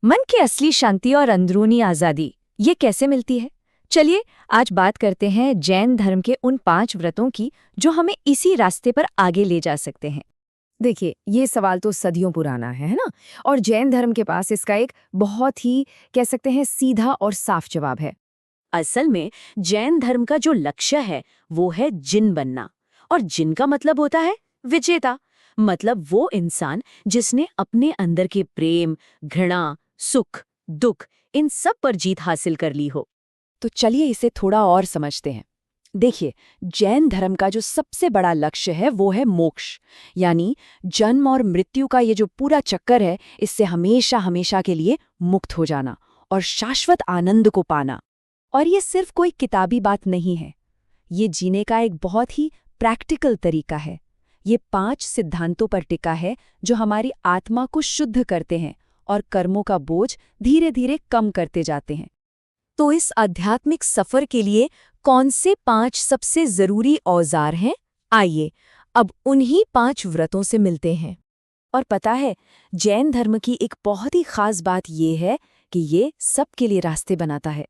मन की असली शांति और अंदरूनी आजादी ये कैसे मिलती है? चलिए आज बात करते हैं जैन धर्म के उन 5 व्रतों की जो हमें इसी रास्ते पर आगे ले जा सकते हैं। देखिए, ये सवाल तो सदियों पुराना है ना? और जैन धर्म के पास इसका एक बहुत ही कह सकते हैं सीधा और साफ जवाब है। असल में जैन धर्म का जो लक्ष्य है वो है जिन बनना। और जिन का मतलब होता है विजेता। मतलब वो इंसान जिसने अपने अंदर के प्रेम, घृणा, सुख, दुख इन सब पर जीत हासिल कर ली हो। तो चलिए इसे थोड़ा और समझते हैं। देखिए, जैन धर्म का जो सबसे बड़ा लक्ष्य है वो है मोक्ष, यानी जन्म और मृत्यु का ये जो पूरा चक्कर है, इससे हमेशा हमेशा के लिए मुक्त हो जाना और शाश्वत आनंद को पाना। और ये सिर्फ कोई किताबी बात नहीं है, ये जीने का एक बहुत ही प्रैक्टिकल तरीका है। ये 5 सिद्धांतों पर टिका है जो हमारी आत्मा को शुद्ध करते हैं और कर्मों का बोझ धीरे धीरे कम करते जाते हैं। तो इस आध्यात्मिक सफर के लिए कौन से 5 सबसे जरूरी औजार हैं? आइए अब उन्हीं 5 व्रतों से मिलते हैं। और पता है, जैन धर्म की एक बहुत ही खास बात ये है कि ये सबके लिए रास्ते बनाता है।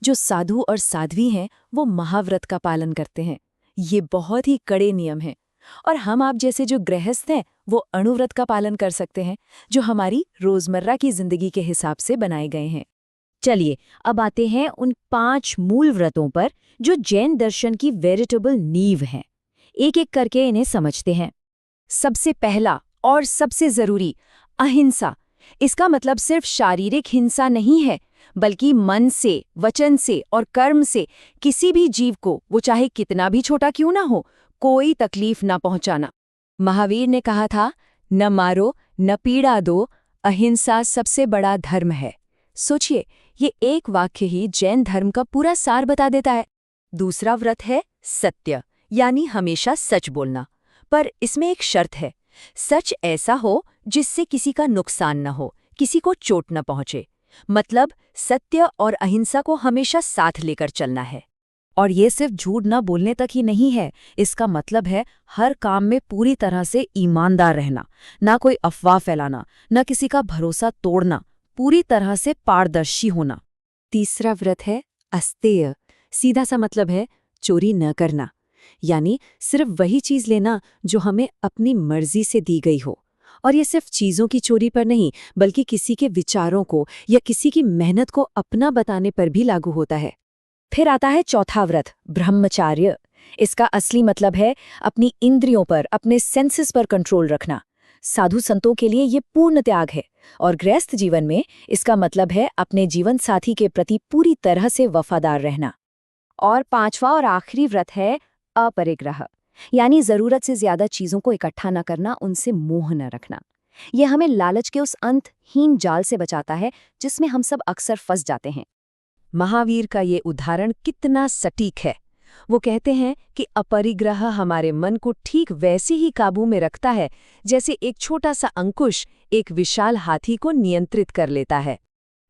जो साधु और साध्वी हैं वो महाव्रत का पालन करते हैं। ये बहुत ही कड़े नियम हैं। और हम आप जैसे जो गृहस्थ हैं वो अणुव्रत का पालन कर सकते हैं, जो हमारी रोजमर्रा की जिंदगी के हिसाब से बनाए गए हैं। चलिए अब आते हैं उन 5 मूल व्रतों पर जो जैन दर्शन की वेरिटेबल नींव हैं। एक एक करके इन्हें समझते हैं। सबसे पहला और सबसे जरूरी, अहिंसा। इसका मतलब सिर्फ शारीरिक हिंसा नहीं है, बल्कि मन से, वचन से और कर्म से किसी भी जीव को, वो चाहे कितना भी छोटा क्यों ना हो, कोई तकलीफ ना पहुंचाना। महावीर ने कहा था, न मारो, न पीड़ा दो, अहिंसा सबसे बड़ा धर्म है। सोचिए, ये एक वाक्य ही जैन धर्म का पूरा सार बता देता है। दूसरा व्रत है सत्य, यानी हमेशा सच बोलना। पर इसमें एक शर्त है, सच ऐसा हो जिससे किसी का नुकसान न हो, किसी को चोट न पहुंचे। मतलब सत्य और अहिंसा को हमेशा साथ लेकर चलना है। और ये सिर्फ झूठ न बोलने तक ही नहीं है, इसका मतलब है हर काम में पूरी तरह से ईमानदार रहना, ना कोई अफवाह फैलाना, न किसी का भरोसा तोड़ना, पूरी तरह से पारदर्शी होना। तीसरा व्रत है अस्तेय। सीधा सा मतलब है चोरी न करना, यानी सिर्फ वही चीज लेना जो हमें अपनी मर्जी से दी गई हो। और ये सिर्फ चीजों की चोरी पर नहीं, बल्कि किसी के विचारों को या किसी की मेहनत को अपना बताने पर भी लागू होता है। फिर आता है चौथा व्रत, ब्रह्मचार्य। इसका असली मतलब है अपनी इंद्रियों पर, अपने सेंसेस पर कंट्रोल रखना। साधु संतों के लिए ये पूर्ण त्याग है, और गृहस्थ जीवन में इसका मतलब है अपने जीवन साथी के प्रति पूरी तरह से वफादार रहना। और पांचवा और आखिरी व्रत है अपरिग्रह, यानी जरूरत से ज्यादा चीजों को इकट्ठा न करना, उनसे मोह न रखना। ये हमें लालच के उस अंतहीन जाल से बचाता है जिसमें हम सब अक्सर फंस जाते हैं। महावीर का ये उदाहरण कितना सटीक है। वो कहते हैं कि अपरिग्रह हमारे मन को ठीक वैसे ही काबू में रखता है जैसे एक छोटा सा अंकुश एक विशाल हाथी को नियंत्रित कर लेता है।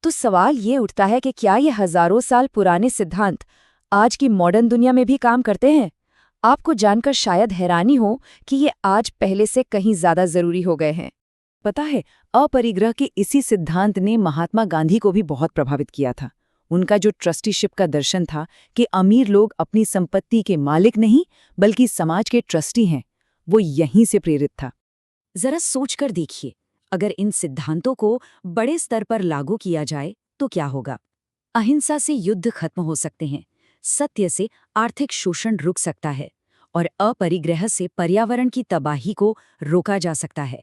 तो सवाल ये उठता है कि क्या ये हजारों साल पुराने सिद्धांत आज की मॉडर्न दुनिया में भी काम करते हैं? आपको जानकर शायद हैरानी हो कि ये आज पहले से कहीं ज्यादा जरूरी हो गए हैं। पता है, अपरिग्रह के इसी सिद्धांत ने महात्मा गांधी को भी बहुत प्रभावित किया था। उनका जो ट्रस्टीशिप का दर्शन था कि अमीर लोग अपनी संपत्ति के मालिक नहीं बल्कि समाज के ट्रस्टी हैं, वो यहीं से प्रेरित था। जरा सोचकर देखिए, अगर इन सिद्धांतों को बड़े स्तर पर लागू किया जाए तो क्या होगा? अहिंसा से युद्ध खत्म हो सकते हैं, सत्य से आर्थिक शोषण रुक सकता है, और अपरिग्रह से पर्यावरण की तबाही को रोका जा सकता है।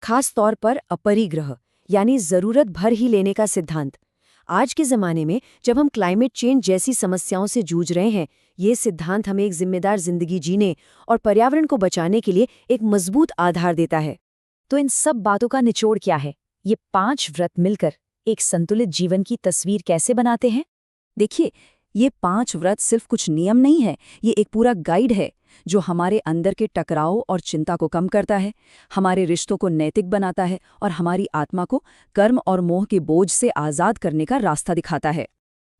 खास तौर पर अपरिग्रह, यानी जरूरत भर ही लेने का सिद्धांत। आज के ज़माने में जब हम क्लाइमेट चेंज जैसी समस्याओं से जूझ रहे हैं, ये सिद्धांत हमें एक जिम्मेदार जिंदगी जीने और पर्यावरण को बचाने के लिए एक मजबूत आधार देता है। तो इन सब बातों का निचोड़ क्या है? ये 5 व्रत मिलकर एक संतुलित जीवन की तस्वीर कैसे बनाते हैं? देखिए, ये 5 व्रत सिर्फ कुछ नियम नहीं है, ये एक पूरा गाइड है जो हमारे अंदर के टकराव और चिंता को कम करता है, हमारे रिश्तों को नैतिक बनाता है और हमारी आत्मा को कर्म और मोह के बोझ से आज़ाद करने का रास्ता दिखाता है।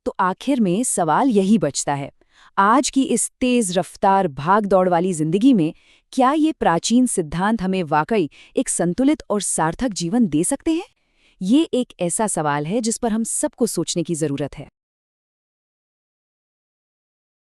तो आखिर में सवाल यही बचता है, आज की इस तेज रफ्तार भाग दौड़ वाली जिंदगी में क्या ये प्राचीन सिद्धांत हमें वाकई एक संतुलित और सार्थक जीवन दे सकते हैं? ये एक ऐसा सवाल है जिस पर हम सबको सोचने की जरूरत है।